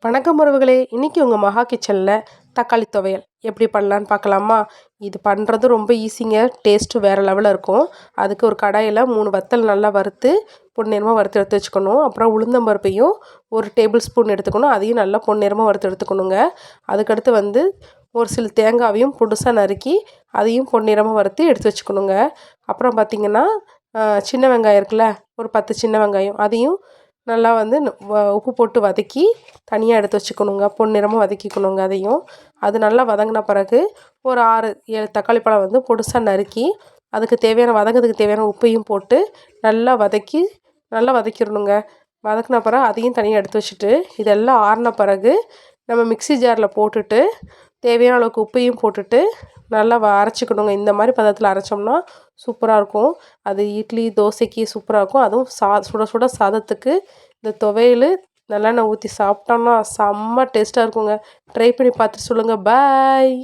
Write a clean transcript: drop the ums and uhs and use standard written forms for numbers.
வணக்கம் உறவுகளே, இன்றைக்கி உங்கள் மகா கிச்சனில் தக்காளி துவையல் எப்படி பண்ணலான்னு பார்க்கலாமா? இது பண்ணுறது ரொம்ப ஈஸிங்க. டேஸ்ட்டு வேறு லெவலில் இருக்கும். அதுக்கு ஒரு கடாயில் 3 வத்தல் நல்லா வறுத்து பொன்னிறமாக வறுத்து எடுத்து வச்சுக்கணும். அப்புறம் உளுந்தம்பருப்பையும் 1 டேபிள் ஸ்பூன் எடுத்துக்கணும். அதையும் நல்லா பொன்னிறமாக வறுத்து எடுத்துக்கணுங்க. அதுக்கடுத்து ஒரு சில தேங்காவையும் பொடுசாக நறுக்கி அதையும் பொன்னிறமாக வறுத்து எடுத்து வச்சுக்கணுங்க. அப்புறம் பார்த்திங்கன்னா சின்ன வெங்காயம் இருக்குல்ல, ஒரு 10 சின்ன வெங்காயம் அதையும் நல்லா உப்பு போட்டு வதக்கி தனியாக எடுத்து வச்சுக்கணுங்க. பொன்னிறமாக வதக்கிக்கணுங்க. அதையும் அது நல்லா வதங்கின பிறகு ஒரு 6 7 தக்காளி பழம் பொடுசாக நறுக்கி அதுக்கு தேவையான வதங்கிறதுக்கு தேவையான உப்பையும் போட்டு நல்லா வதக்கிடணுங்க. வதக்கின பிறகு அதையும் தனியாக எடுத்து வச்சுட்டு இதெல்லாம் ஆறின பிறகு நம்ம மிக்ஸி ஜாரில் போட்டுட்டு தேவையான அளவுக்கு உப்பையும் போட்டுட்டு நல்லா அரைச்சிக்கணுங்க. இந்த மாதிரி பதத்தில் அரைச்சோம்னா சூப்பராக இருக்கும். அது இட்லி தோசைக்கு சூப்பராக இருக்கும். அதுவும் சுட சுட சாதத்துக்கு இந்த துவையல் நல்லெண்ணெய் ஊற்றி சாப்பிட்டோம்னா செம்ம டேஸ்ட்டாக இருக்குங்க. ட்ரை பண்ணி பார்த்துட்டு சொல்லுங்கள். பாய்.